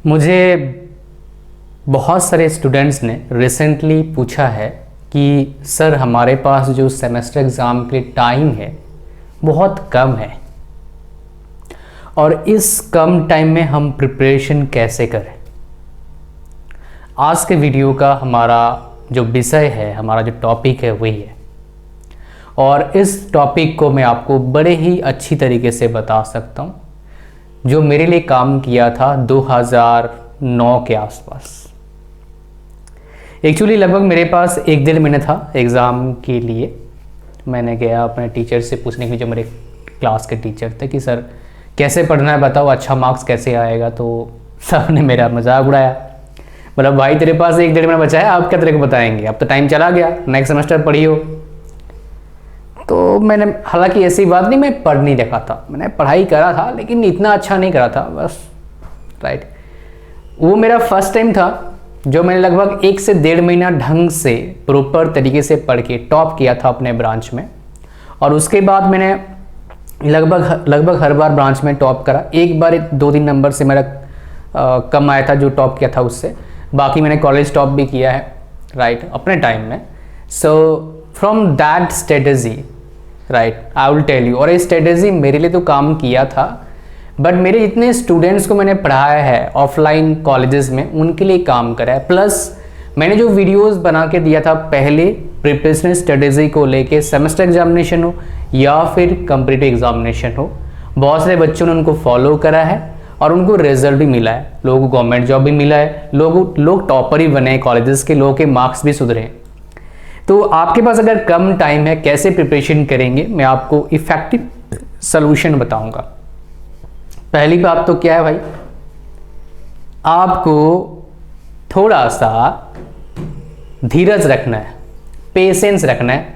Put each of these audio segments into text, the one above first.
मुझे बहुत सारे स्टूडेंट्स ने रिसेंटली पूछा है कि सर हमारे पास जो सेमेस्टर एग्ज़ाम के लिए टाइम है बहुत कम है और इस कम टाइम में हम प्रिपरेशन कैसे करें। आज के वीडियो का हमारा जो विषय है, हमारा जो टॉपिक है वही है, और इस टॉपिक को मैं आपको बड़े ही अच्छी तरीके से बता सकता हूँ जो मेरे लिए काम किया था 2009 के आसपास। एक्चुअली लगभग मेरे पास 1-1.5 महीने था एग्ज़ाम के लिए। मैंने गया अपने टीचर से पूछने के लिए, जो मेरे क्लास के टीचर थे, कि सर कैसे पढ़ना है बताओ, अच्छा मार्क्स कैसे आएगा। तो सर ने मेरा मजाक उड़ाया, मतलब भाई तेरे पास 1-1.5 महीना बचा है, आप क्या तेरे को बताएंगे, अब तो टाइम चला गया, नेक्स्ट सेमेस्टर पढ़ियो। तो मैंने, हालांकि ऐसी बात नहीं, मैं पढ़ नहीं रखा था, मैंने पढ़ाई करा था लेकिन इतना अच्छा नहीं करा था बस। राइट, वो मेरा फर्स्ट टाइम था जो मैंने लगभग 1 से 1.5 महीना ढंग से प्रॉपर तरीके से पढ़ के टॉप किया था अपने ब्रांच में। और उसके बाद मैंने लगभग हर बार ब्रांच में टॉप करा। एक बार 2-3 नंबर से मेरा कम आया था जो टॉप किया था उससे, बाकी मैंने कॉलेज टॉप भी किया है, राइट, अपने टाइम में। So from that strategy, right, I will tell you. और ये स्ट्रेटेजी मेरे लिए तो काम किया था, बट मेरे जितने स्टूडेंट्स को मैंने पढ़ाया है ऑफलाइन कॉलेजेस में उनके लिए काम करा है। प्लस मैंने जो वीडियोस बना के दिया था पहले प्रिपरेशन स्ट्रेटेजी को लेके, सेमेस्टर एग्जामिनेशन हो या फिर कॉम्पिटिटिव एग्जामिनेशन हो, बहुत सारे बच्चों ने उनको फॉलो करा है और उनको रिजल्ट भी मिला है, लोगों को गवर्नमेंट जॉब भी मिला है, लोग टॉपर ही बने कॉलेजेस के, लोगों के मार्क्स भी सुधरे हैं। तो आपके पास अगर कम टाइम है, कैसे प्रिपरेशन करेंगे, मैं आपको इफेक्टिव सलूशन बताऊंगा। पहली बात तो क्या है भाई, आपको थोड़ा सा धीरज रखना है, पेशेंस रखना है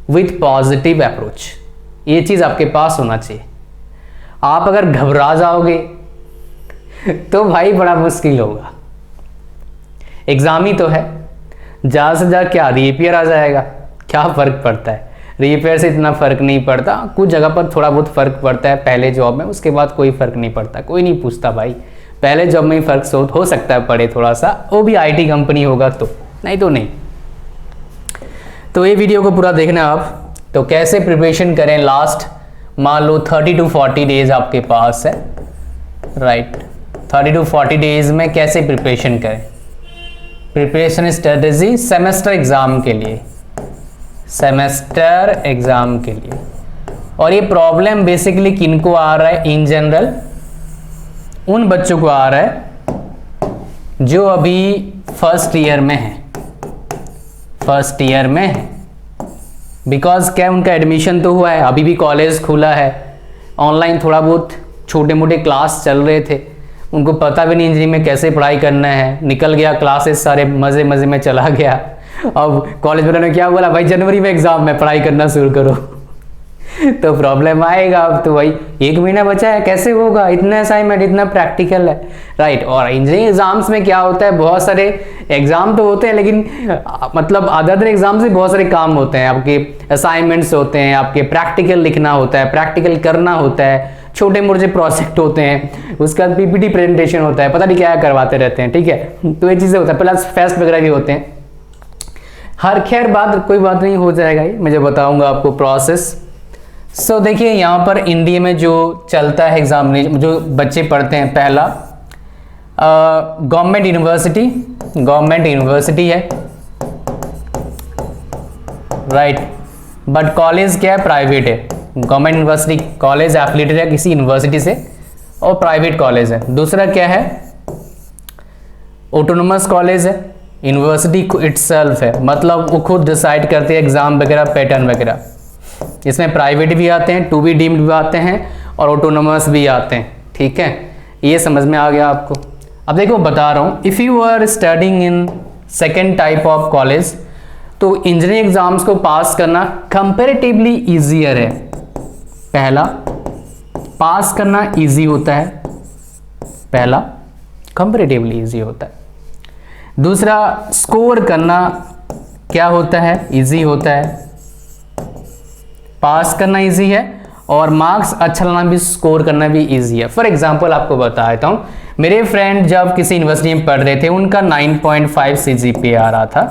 विथ पॉजिटिव अप्रोच। ये चीज़ आपके पास होना चाहिए। आप अगर घबरा जाओगे तो भाई बड़ा मुश्किल होगा। एग्जाम ही तो है, ज़्यादा से ज़्यादा क्या रीपेयर आ जाएगा, क्या फ़र्क पड़ता है। रीपेयर से इतना फ़र्क नहीं पड़ता, कुछ जगह पर थोड़ा बहुत फ़र्क पड़ता है पहले जॉब में, उसके बाद कोई फ़र्क नहीं पड़ता, कोई नहीं पूछता भाई। पहले जॉब में ही फ़र्क हो सकता है पड़े थोड़ा सा, वो भी आईटी कंपनी होगा तो, नहीं तो नहीं। तो ये वीडियो को पूरा देखना आप। तो कैसे प्रिपरेशन करें, लास्ट मान लो 30 to 40 डेज आपके पास है, राइट, 30 to 40 डेज में कैसे प्रिपरेशन करें। प्रिपरेशन स्ट्रेटेजी सेमेस्टर एग्ज़ाम के लिए, सेमेस्टर एग्ज़ाम के लिए। और ये प्रॉब्लम बेसिकली किनको आ रहा है, इन जनरल उन बच्चों को आ रहा है जो अभी फर्स्ट ईयर में है, फर्स्ट ईयर में है। बिकॉज क्या, उनका एडमिशन तो हुआ है, अभी भी कॉलेज खुला है, ऑनलाइन थोड़ा बहुत छोटे मोटे क्लास चल रहे थे, उनको पता भी नहीं इंजीनियरिंग में कैसे पढ़ाई करना है, निकल गया क्लासेस सारे, मज़े मज़े में चला गया। अब कॉलेज वालों ने क्या बोला, भाई जनवरी में एग्ज़ाम में पढ़ाई करना शुरू करो। तो प्रॉब्लम आएगा। अब तो भाई 1 महीना बचा है, कैसे होगा, इतना असाइनमेंट, इतना प्रैक्टिकल है, राइट। और इंजीनियरिंग एग्जाम्स में क्या होता है, बहुत सारे एग्जाम तो होते हैं लेकिन मतलब अदर एग्जाम से बहुत सारे काम होते हैं, आपके असाइनमेंट्स होते हैं, आपके प्रैक्टिकल लिखना होता है, प्रैक्टिकल करना होता है, छोटे मोटे प्रोजेक्ट होते हैं, उसके बाद पीपीटी प्रेजेंटेशन होता है, पता नहीं क्या करवाते रहते हैं, ठीक है। तो ये चीज़ें होता है, प्लस फेस्ट वगैरह भी होते हैं। हर खैर बात, कोई बात नहीं, हो जाएगा ये, मैं जो बताऊंगा आपको प्रोसेस। सो देखिए यहाँ पर इंडिया में जो चलता है एग्जामिनेशन, जो बच्चे पढ़ते हैं, पहला गवर्नमेंट यूनिवर्सिटी है, राइट, बट कॉलेज क्या है, प्राइवेट है। गवर्नमेंट यूनिवर्सिटी कॉलेज एफिलिएटेड है किसी यूनिवर्सिटी से और प्राइवेट कॉलेज है। दूसरा क्या है, ऑटोनोमस कॉलेज है, यूनिवर्सिटी इटसेल्फ है, मतलब वो खुद डिसाइड करते हैं एग्जाम वगैरह, पैटर्न वगैरह। इसमें प्राइवेट भी आते हैं, टू बी डीम्ड भी आते हैं और ऑटोनोमस भी आते हैं, ठीक है। ये समझ में आ गया आपको। अब देखो बता रहा हूँ, if you are studying in second type of college, तो इंजीनियरिंग एग्जाम्स को पास करना कंपेरेटिवली ईजियर है। पहला, पास करना इजी होता है, पहला कंपेरेटिवली इजी होता है। दूसरा, स्कोर करना क्या होता है, इजी होता है। पास करना इजी है और मार्क्स अच्छा लाना भी, स्कोर करना भी ईजी है। फॉर एग्जाम्पल आपको बता देता हूँ, मेरे फ्रेंड जब किसी यूनिवर्सिटी में पढ़ रहे थे उनका 9.5 CGPA आ रहा था,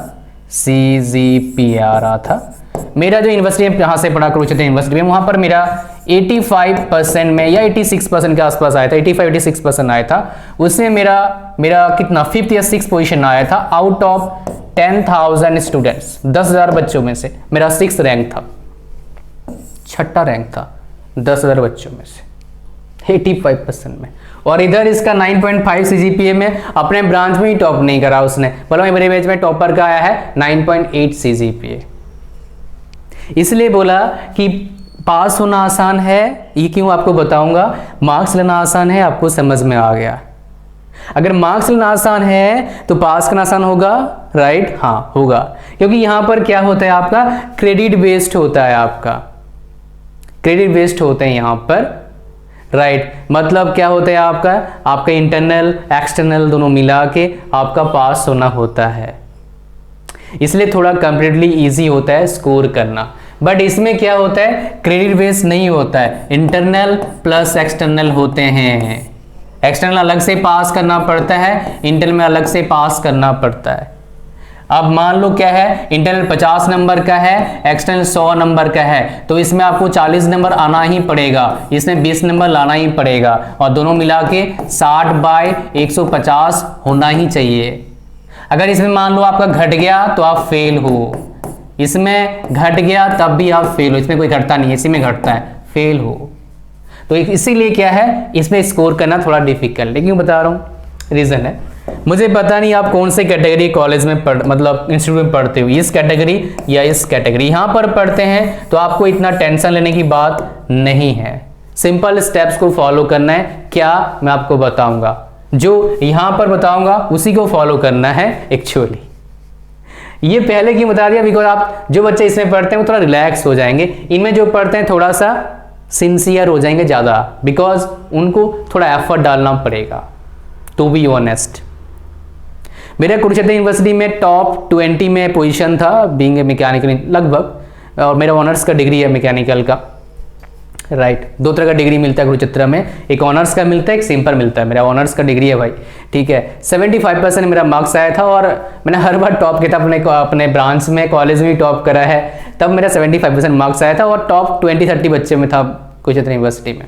CGPA आ रहा था। मेरा जो यूनिवर्सिटी में जहाँ से पढ़ा कुरुक्षेत्र यूनिवर्सिटी में, वहाँ पर मेरा 85% में या 86% के आसपास आया था, 85-86% आया था। उसमें मेरा कितना 5th या 6th पोजीशन आया था आउट ऑफ 10,000 स्टूडेंट्स, 10,000 बच्चों में से मेरा 6th रैंक था, 6ठा रैंक था 10,000 बच्चों में से, 85% में। और इधर इसका 9.5 CGPA में अपने ब्रांच में ही टॉप नहीं करा उसने, बोला मेरे बैच में टॉपर का आया है 9.8 CGPA। इसलिए बोला कि पास होना आसान है, ये क्यों आपको बताऊंगा। मार्क्स लेना आसान है, आपको समझ में आ गया। अगर मार्क्स लेना आसान है तो पास करना आसान होगा, राइट? हाँ होगा, क्योंकि यहां पर क्या होता है, आपका क्रेडिट बेस्ड होता है, आपका क्रेडिट बेस्ड होते हैं यहां पर, राइट? मतलब क्या होता है, आपका इंटरनल एक्सटर्नल दोनों मिला के आपका पास होना होता है। इसलिए थोड़ा कंपैरेटिवली इजी होता है स्कोर करना। बट इसमें क्या होता है, क्रेडिट बेस नहीं होता है, इंटरनल प्लस एक्सटर्नल होते हैं। एक्सटर्नल अलग से पास करना पड़ता है, इंटरनल में अलग से पास करना पड़ता है। अब मान लो क्या है, इंटरनल 50 नंबर का है, एक्सटर्नल 100 नंबर का है, तो इसमें आपको 40 नंबर आना ही पड़ेगा, इसमें 20 नंबर लाना ही पड़ेगा, और दोनों मिला के 60/150 होना ही चाहिए। अगर इसमें मान लो आपका घट गया तो आप फेल हो, इसमें घट गया तब भी आप फेल हो, इसमें कोई घटता नहीं है, इसी में घटता है, फेल हो। तो इसीलिए क्या है, इसमें स्कोर करना थोड़ा डिफिकल्ट। लेकिन बता रहा हूँ रीजन है, मुझे पता नहीं आप कौन से कैटेगरी कॉलेज में मतलब इंस्टीट्यूट में पढ़ते हो, इस कैटेगरी या इस कैटेगरी। यहाँ पर पढ़ते हैं तो आपको इतना टेंशन लेने की बात नहीं है, सिंपल स्टेप्स को फॉलो करना है। क्या मैं आपको बताऊंगा, जो यहां पर बताऊंगा उसी को फॉलो करना है एक्चुअली। ये पहले क्यों बता दिया, बिकॉज आप जो बच्चे इसमें पढ़ते हैं वो थोड़ा रिलैक्स हो जाएंगे, इनमें जो पढ़ते हैं थोड़ा सा सिंसियर हो जाएंगे ज़्यादा, बिकॉज उनको थोड़ा एफर्ट डालना पड़ेगा। टू बी ऑनेस्ट, मेरा कुरुक्षेत्र यूनिवर्सिटी में टॉप 20 में पोजीशन था बीइंग ए मैकेनिकल लगभग, और मेरा ऑनर्स का डिग्री है मैकेनिकल का, राइट? दो तरह का डिग्री मिलता है कुरुक्षेत्र में, एक ऑनर्स का मिलता है, एक सिंपल मिलता है। मेरा ऑनर्स का डिग्री है भाई, ठीक है। 75% मेरा मार्क्स आया था, और मैंने हर बार टॉप किया था, अपने ब्रांच में कॉलेज में भी टॉप करा है, तब मेरा 75% मार्क्स आया था, और टॉप 20-30 बच्चे में था कुरुक्षेत्र यूनिवर्सिटी में।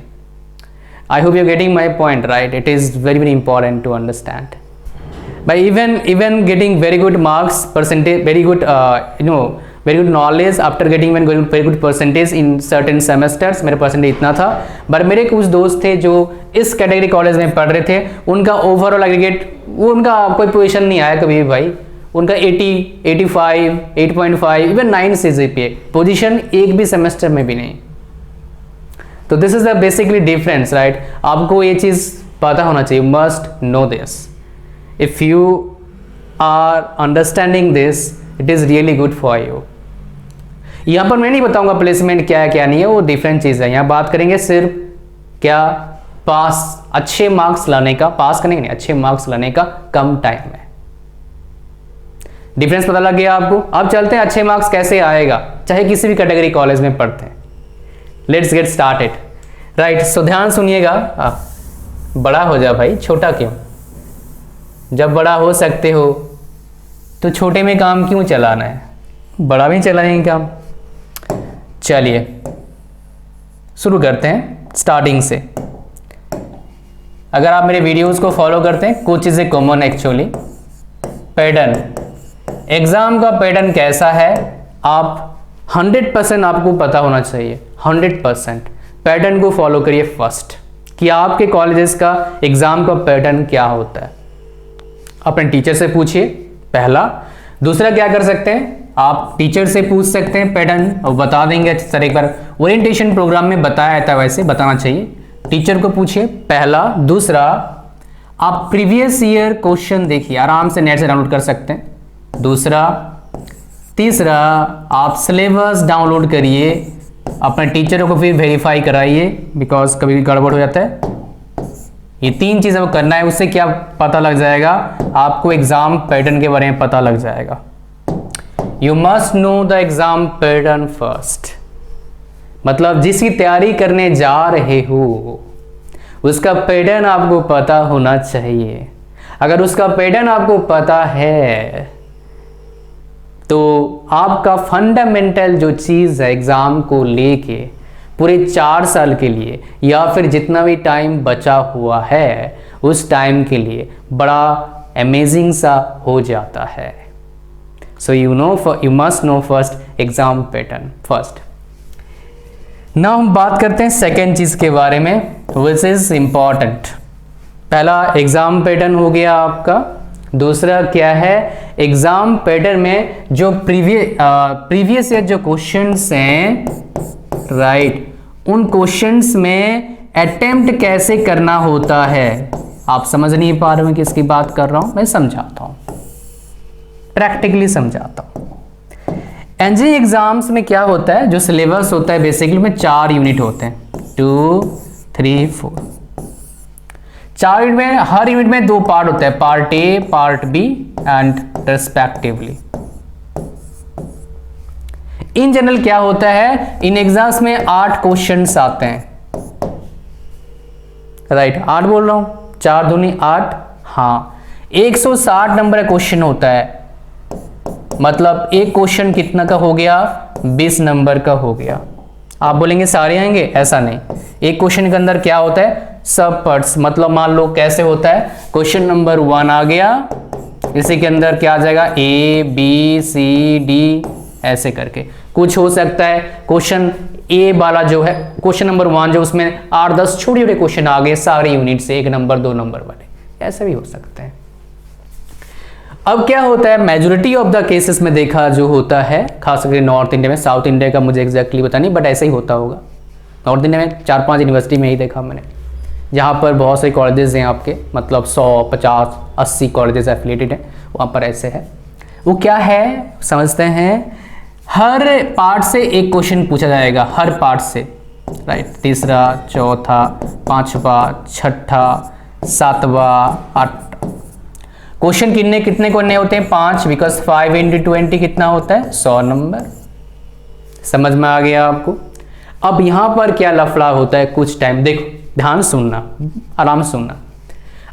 I hope you getting my point, right? It is very very important to understand. By even getting very good marks percentage, very good very good knowledge after getting very good percentage in certain semesters, मेरा percentage इतना था। पर मेरे कुछ दोस्त थे जो इस कैटेगरी कॉलेज में पढ़ रहे थे, उनका ओवरऑल एग्रीगेट उनका कोई पोजीशन नहीं आया कभी भी भाई, उनका 80, 85, 8.5 इवन 9 CGPA पोजीशन एक भी सेमेस्टर में भी नहीं। तो this is the basically difference, right? आपको ये चीज़ पता होना चाहिए, must know this. If you are understanding this, it is really good for you. यहाँ पर मैं नहीं बताऊंगा प्लेसमेंट क्या है क्या नहीं है, वो डिफरेंट चीज़ है। यहाँ बात करेंगे सिर्फ क्या, पास अच्छे मार्क्स लाने का, पास करने के नहीं, अच्छे मार्क्स लाने का कम टाइम में। डिफरेंस पता लग गया आपको? अब चलते हैं अच्छे मार्क्स कैसे आएगा, चाहे किसी भी कैटेगरी कॉलेज में पढ़ते हैं। Let's get started, right? So ध्यान सुनिएगा। बड़ा हो जा भाई, छोटा क्यों? जब बड़ा हो सकते हो तो छोटे में काम क्यों चलाना है, बड़ा भी चलाएंगे काम। चलिए शुरू करते हैं स्टार्टिंग से। अगर आप मेरे वीडियोस को फॉलो करते हैं, कुछ चीज़ें कॉमन एक्चुअली। पैटर्न, एग्ज़ाम का पैटर्न कैसा है, आप 100% आपको पता होना चाहिए। 100% पैटर्न को फॉलो करिए फर्स्ट, कि आपके कॉलेजेस का एग्ज़ाम का पैटर्न क्या होता है। अपने टीचर से पूछिए, पहला। दूसरा क्या कर सकते हैं, आप टीचर से पूछ सकते हैं पैटर्न, और बता देंगे अच्छी तरह। एक बार ओरिएंटेशन प्रोग्राम में बताया था, वैसे बताना चाहिए। टीचर को पूछिए, पहला। दूसरा, आप प्रीवियस ईयर क्वेश्चन देखिए, आराम से नेट से डाउनलोड कर सकते हैं। दूसरा। तीसरा, आप सिलेबस डाउनलोड करिए, अपने टीचर को फिर वेरीफाई कराइए, बिकॉज कभी भी गड़बड़ हो जाता है। ये 3 चीज़ें करना है, उससे क्या पता लग जाएगा आपको, एग्जाम पैटर्न के बारे में पता लग जाएगा। You must know the exam pattern first, मतलब जिसकी तैयारी करने जा रहे हो उसका पैटर्न आपको पता होना चाहिए। अगर उसका पैटर्न आपको पता है तो आपका फंडामेंटल जो चीज़ है एग्ज़ाम को लेके पूरे 4 साल के लिए या फिर जितना भी टाइम बचा हुआ है उस टाइम के लिए बड़ा अमेजिंग सा हो जाता है। So you must know first exam pattern first. Now हम बात करते हैं सेकेंड चीज़ के बारे में विच इज़ इम्पॉर्टेंट। पहला एग्जाम पैटर्न हो गया आपका, दूसरा क्या है एग्जाम पैटर्न में जो प्रीवियस ईयर जो क्वेश्चंस हैं राइट, उन क्वेश्चंस में अटेम्प्ट कैसे करना होता है। आप समझ नहीं पा रहे हो किसकी बात कर रहा हूं, मैं समझाता हूं, प्रैक्टिकली समझाता हूं। एनजीई एग्जाम्स में क्या होता है, जो सिलेबस होता है बेसिकली में 4 यूनिट होते हैं, 2, 3, 4। 4 यूनिट में हर यूनिट में 2 पार्ट होता है, part A, part B and respectively. In general क्या होता है, इन एग्जाम्स में 8 क्वेश्चंस आते हैं राइट 8 बोल रहा हूं, 4 दूनी 8, हाँ 160 नंबर का क्वेश्चन होता है। मतलब एक क्वेश्चन कितना का हो गया, 20 नंबर का हो गया। आप बोलेंगे सारे आएंगे, ऐसा नहीं। एक क्वेश्चन के अंदर क्या होता है, सब पार्ट्स। मतलब मान लो कैसे होता है, क्वेश्चन नंबर 1 आ गया, इसी के अंदर क्या आ जाएगा ए बी सी डी ऐसे करके। कुछ हो सकता है क्वेश्चन ए वाला जो है क्वेश्चन नंबर 1 जो उसमें 8-10 छोटे छोटे क्वेश्चन आ गए सारे यूनिट से, 1 नंबर 2 नंबर वाले, ऐसे भी हो सकते हैं। अब क्या होता है, मेजोरिटी ऑफ द केसेस में देखा जो होता है, खास करके नॉर्थ इंडिया में, साउथ इंडिया का मुझे एग्जैक्टली पता नहीं बट ऐसे ही होता होगा। नॉर्थ इंडिया में 4-5 यूनिवर्सिटी में ही देखा मैंने, जहाँ पर बहुत सारे कॉलेजेस हैं आपके, मतलब 100, 50, 80 कॉलेजेस एफिलिएटेड हैं, वहाँ पर ऐसे है। वो क्या है समझते हैं, हर पार्ट से एक क्वेश्चन पूछा जाएगा, हर पार्ट से राइट, तीसरा, चौथा, 5वां, 6ठा, 7वां, 8 क्वेश्चन कितने करने होते हैं, 5, बिकॉज 5 × 20 कितना होता है, 100 नंबर। समझ में आ गया आपको। अब यहां पर क्या लफड़ा होता है, कुछ टाइम देखो, ध्यान सुनना, आराम से सुनना।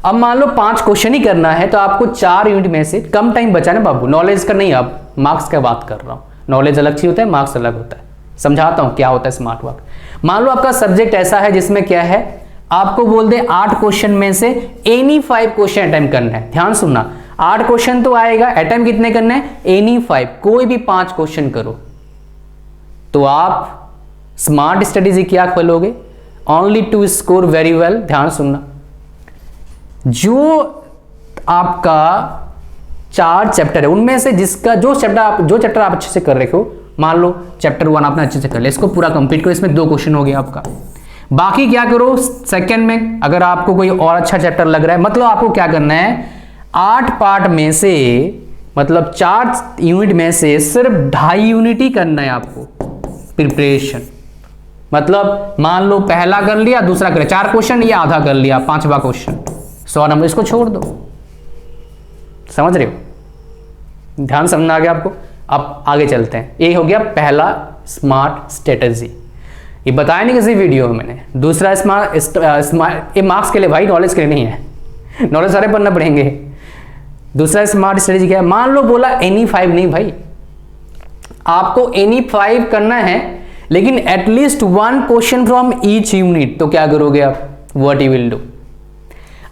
अब मान लो 5 क्वेश्चन ही करना है तो आपको 4 यूनिट में से कम टाइम बचा ना बाबू, नॉलेज का नहीं, अब मार्क्स का बात कर रहा हूं। नॉलेज अलग चीज होता है, मार्क्स अलग होता है। समझाता हूं क्या होता है स्मार्ट वर्क। मान लो आपका सब्जेक्ट ऐसा है जिसमें क्या है, आपको बोल दे 8 क्वेश्चन में से एनी 5 क्वेश्चन अटेम्प्ट करना है। ध्यान सुनना, 8 क्वेश्चन तो आएगा, अटेम्प्ट कितने करने हैं, एनी 5, कोई भी 5 क्वेश्चन करो। तो आप स्मार्ट स्ट्रेटेजी क्या खोलोगे, only to score very well. ध्यान सुनना, जो आपका 4 चैप्टर है उनमें से जिसका जो चैप्टर आप अच्छे से कर रहे हो, मान लो चैप्टर 1 आपने अच्छे से कर लिया, इसको पूरा कंप्लीट करो, इसमें 2 क्वेश्चन हो गया आपका। बाकी क्या करो सेकंड में, अगर आपको कोई और अच्छा चैप्टर लग रहा है, मतलब आपको क्या करना है, 8 पार्ट में से मतलब 4 यूनिट में से सिर्फ 2.5 यूनिट ही करना है आपको प्रिपरेशन। मतलब मान लो पहला कर लिया, दूसरा कर लिया, 4 क्वेश्चन, ये आधा कर लिया, 5वां क्वेश्चन 100 नंबर, इसको छोड़ दो। समझ रहे हो, ध्यान समझना आ गया आपको। अब आगे चलते हैं, ये हो गया पहला स्मार्ट स्ट्रेटेजी, ये बताया नहीं किसी वीडियो में मैंने। दूसरा स्मार्ट, ये मार्क्स के लिए भाई, नॉलेज के लिए नहीं है, नॉलेज सारे पढ़ना पड़ेंगे। दूसरा स्मार्ट स्ट्रेटेजी क्या है, मान लो बोला एनी 5 नहीं भाई, आपको एनी 5 करना है, लेकिन at least 1 question from each unit. तो क्या करोगे आप, व्हाट यू विल डू,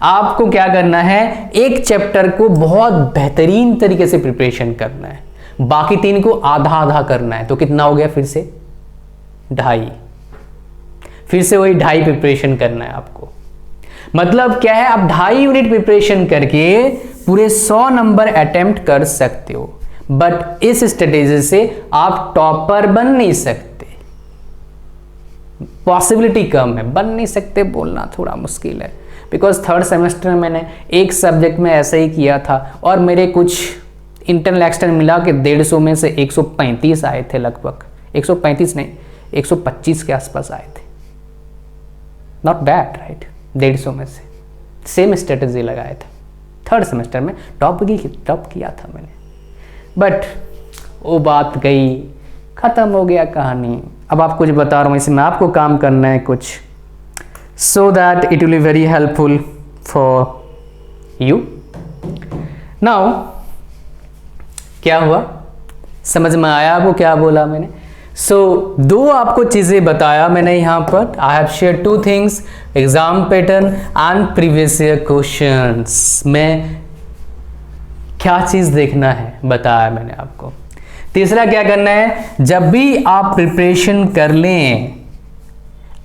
आपको क्या करना है, एक चैप्टर को बहुत बेहतरीन तरीके से प्रिपरेशन करना है, बाकी 3 को आधा आधा करना है। तो कितना हो गया, फिर से 2.5, फिर से वही 2.5 प्रिपरेशन करना है आपको। मतलब क्या है, आप 2.5 यूनिट प्रिपरेशन करके पूरे 100 नंबर अटेम्प्ट कर सकते हो। बट इस स्ट्रेटेजी से आप टॉपर बन नहीं सकते, पॉसिबिलिटी कम है, बन नहीं सकते बोलना थोड़ा मुश्किल है। बिकॉज 3rd सेमेस्टर में मैंने एक सब्जेक्ट में ऐसा ही किया था और मेरे कुछ इंटरनल एक्सटर्नल मिला के 150 में से 135 आए थे, लगभग 135 नहीं 125 के आसपास आए थे। नॉट बैड राइट, 150 में से सेम स्ट्रेटेजी लगाए थे। 3rd सेमेस्टर में टॉप किया था मैंने। बट वो बात गई ख़त्म हो गया कहानी। अब आप कुछ बता रहा हूँ, इसमें आपको काम करना है कुछ, so that it will be very helpful for you. Now क्या हुआ, समझ में आया आपको क्या बोला मैंने? सो दो आपको चीज़ें बताया मैंने यहाँ पर। I have share two things, exam pattern and previous year questions में क्या चीज़ देखना है बताया मैंने आपको। तीसरा क्या करना है, जब भी आप प्रिपरेशन कर लें,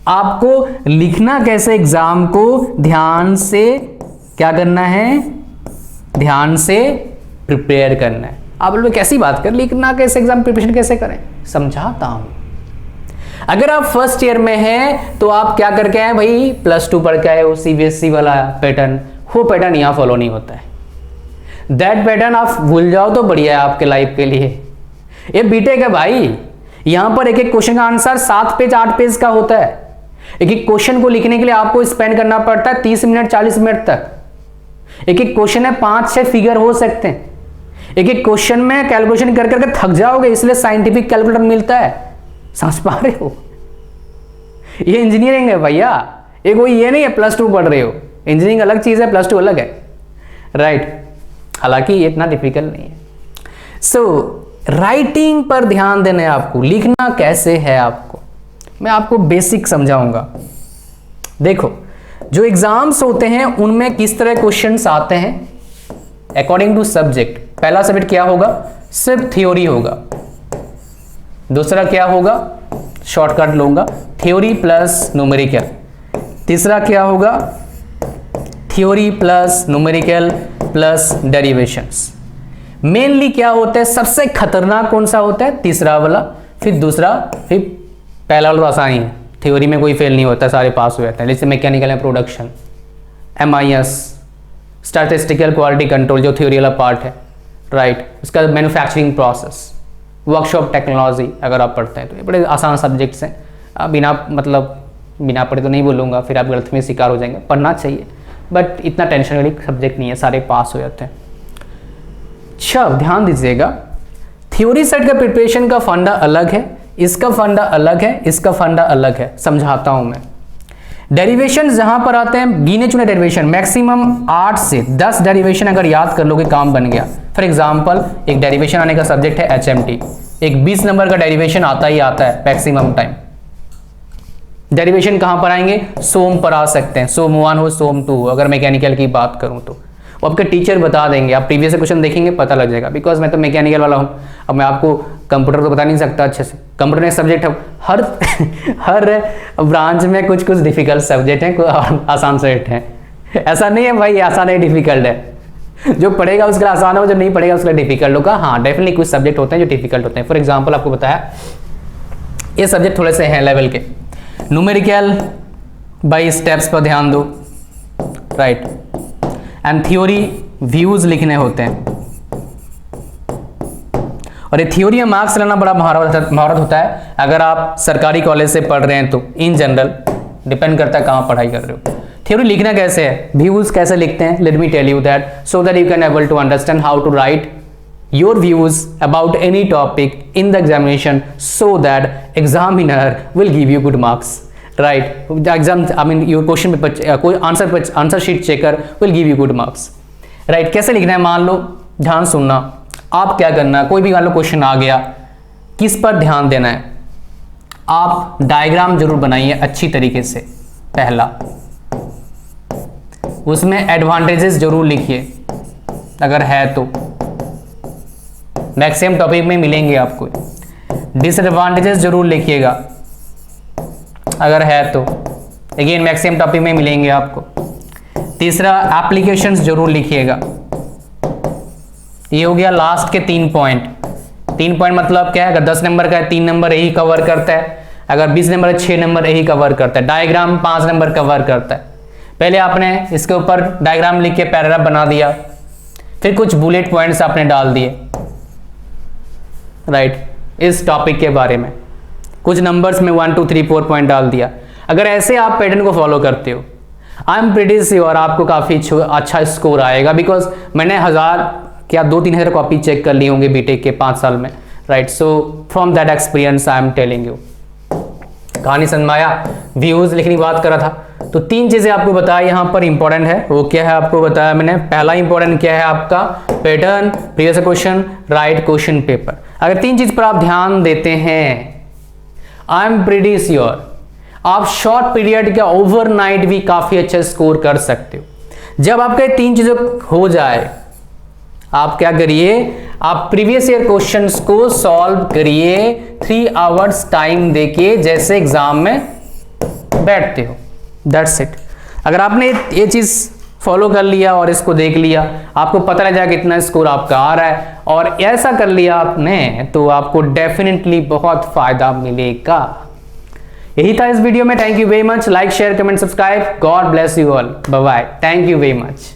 आपको लिखना कैसे एग्जाम को ध्यान से क्या करना है, ध्यान से प्रिपेयर करना है। आप लोग कैसी बात कर, लिखना कैसे, एग्जाम प्रिपरेशन कैसे करें, समझाता हूं। अगर आप फर्स्ट ईयर में हैं तो आप क्या करके आए भाई, +2 पढ़ के आए हो, CBSE वाला पैटर्न, वो पैटर्न यहां फॉलो नहीं होता है। दैट पैटर्न आप भूल जाओ तो बढ़िया है आपके लाइफ के लिए। ये बीटेक है भाई, यहां पर एक एक क्वेश्चन का आंसर 7 पेज 8 पेज का होता है। एक एक क्वेश्चन को लिखने के लिए आपको स्पेंड करना पड़ता है 30 मिनट 40 मिनट तक। एक एक क्वेश्चन है 5-6 फिगर हो सकते हैं। एक एक क्वेश्चन में कैलकुलेशन कर करके थक जाओगे, इसलिए साइंटिफिक कैलकुलेटर मिलता है। समझ पा रहे हो? ये इंजीनियरिंग है भैया, ये कोई ये नहीं है +2 पढ़ रहे हो। इंजीनियरिंग अलग चीज है, +2 अलग है, राइट? हालांकि ये इतना डिफिकल्ट नहीं है। सो राइटिंग पर ध्यान देना है आपको, लिखना कैसे है आपको मैं आपको बेसिक समझाऊंगा। देखो, जो एग्जाम्स होते हैं उनमें किस तरह क्वेश्चंस आते हैं अकॉर्डिंग टू सब्जेक्ट। पहला सब्जेक्ट क्या होगा, सिर्फ थ्योरी होगा। दूसरा क्या होगा, शॉर्टकट लूंगा, थ्योरी प्लस न्यूमेरिकल। तीसरा क्या होगा, theory plus numerical plus derivations. Mainly क्या होता है, सबसे खतरनाक कौन सा होता है, तीसरा वाला, फिर दूसरा, फिर पहला वाला आसान है। थ्योरी में कोई फेल नहीं होता, सारे पास हो जाते हैं। जैसे mechanical and production, MIS, statistical quality control जो थ्योरी वाला पार्ट है, राइट? उसका मैन्युफैक्चरिंग प्रोसेस, वर्कशॉप टेक्नोलॉजी अगर आप पढ़ते हैं तो ये बड़े आसान सब्जेक्ट्स हैं। आप बिना पढ़े तो नहीं बोलूँगा, फिर आप गलत में शिकार हो जाएंगे। पढ़ना चाहिए, बट इतना टेंशन वाली सब्जेक्ट नहीं है, सारे पास हो जाते हैं। अच्छा ध्यान दीजिएगा, थ्योरी सेट का प्रिपरेशन का फंडा अलग है, इसका फंडा अलग है, इसका फंडा अलग है, समझाता हूं मैं। डेरिवेशन जहां पर आते हैं, गिने चुने डेरिवेशन, मैक्सिमम 8 से 10 डेरिवेशन अगर याद कर लोगे काम बन गया। फॉर एग्जांपल, एक डेरिवेशन आने का सब्जेक्ट है HMT, एक 20 नंबर का डेरिवेशन आता ही आता है मैक्सिमम टाइम। डेरिवेशन कहां पर आएंगे, सोम पर आ सकते हैं, सोम 1 हो, सोम 2 हो, अगर मैकेनिकल की बात करूं तो वो आपके टीचर बता देंगे। आप प्रीवियस क्वेश्चन देखेंगे पता लग जाएगा, बिकॉज मैं तो मैकेनिकल वाला हूँ। अब मैं आपको कंप्यूटर तो बता नहीं सकता अच्छे से, कंप्यूटर में सब्जेक्ट है, हर ब्रांच में कुछ कुछ डिफिकल्ट सब्जेक्ट हैं, कुछ आसान सब्जेक्ट हैं। ऐसा नहीं है भाई आसान है डिफिकल्ट है, जो पढ़ेगा उसके लिए आसान हो, जो नहीं पढ़ेगा उसके लिए डिफिकल्ट होगा। हाँ डेफिनेटली कुछ सब्जेक्ट होते हैं जो डिफिकल्ट होते हैं। फॉर एग्जाम्पल आपको बताया ये सब्जेक्ट थोड़े से हैं लेवल के। न्यूमेरिकल बाई स्टेप्स पर ध्यान दो, राइट? एंड थ्योरी व्यूज लिखने होते हैं, और ये थ्योरी में मार्क्स लेना बड़ा महारत होता है। अगर आप सरकारी कॉलेज से पढ़ रहे हैं तो इन जनरल डिपेंड करता है कहाँ पढ़ाई कर रहे हो। थ्योरी लिखना कैसे है, व्यूज कैसे लिखते हैं, let me tell you that so that you can able to understand how to write your views about any topic in the examination, so that examiner will give you good marks, right? The exam, I mean your question paper, कोई answer sheet checker will give you good marks, right? कैसे लिखना है, मान लो, ध्यान सुनना, आप क्या करना है, कोई भी मान लो क्वेश्चन आ गया, किस पर ध्यान देना है, आप डायग्राम जरूर बनाइए अच्छी तरीके से। पहला, उसमें एडवांटेजेस जरूर लिखिए अगर है तो, मैक्सिमम टॉपिक में मिलेंगे आपको। डिसएडवांटेजेस जरूर लिखिएगा अगर है तो, अगेन मैक्सिमम टॉपिक में मिलेंगे आपको। तीसरा, एप्लीकेशंस जरूर लिखिएगा। ये हो गया लास्ट के 3 पॉइंट। 3 पॉइंट मतलब क्या है, अगर 10 नंबर का है 3 नंबर यही कवर करता है, अगर 20 नंबर है 6 नंबर यही कवर करता है। डायग्राम 5 नंबर कवर करता है। पहले आपने इसके ऊपर डायग्राम लिख के पैराग्राफ बना दिया, फिर कुछ बुलेट पॉइंट्स आपने डाल दिए, राइट? इस टॉपिक के बारे में कुछ नंबर्स में 1 2 3 4 पॉइंट डाल दिया। अगर ऐसे आप पैटर्न को फॉलो करते हो, आई एम प्रीटी श्योर आपको काफ़ी अच्छा स्कोर आएगा, बिकॉज मैंने 1000 क्या 2-3 हज़ार कॉपी चेक कर ली होंगे बीटेक के 5 साल में, right. So from that experience I am telling you. कहानी समझ में आया? व्यूज लिखने की बात करा था, तो 3 चीजें आपको बताया यहां पर इंपॉर्टेंट है। वो क्या है आपको बताया मैंने। पहला इंपॉर्टेंट क्या है आपका? Pattern, previous question, right question paper. अगर 3 चीज पर आप ध्यान देते हैं, आई एम प्रीटी श्योर आप शॉर्ट पीरियड के ओवरनाइट भी काफी अच्छा स्कोर कर सकते हो। जब आपके 3 चीजों हो जाए, आप क्या करिए, आप प्रीवियस ईयर क्वेश्चंस को सॉल्व करिए 3 आवर्स टाइम देके, जैसे एग्जाम में बैठते हो। That's it. अगर आपने ये चीज फॉलो कर लिया और इसको देख लिया, आपको पता लग जाएगा कितना स्कोर आपका आ रहा है, और ऐसा कर लिया आपने तो आपको डेफिनेटली बहुत फायदा मिलेगा। यही था इस वीडियो में। Thank you very much. Like, share, comment, subscribe. God bless you all. Bye bye. Thank you very much.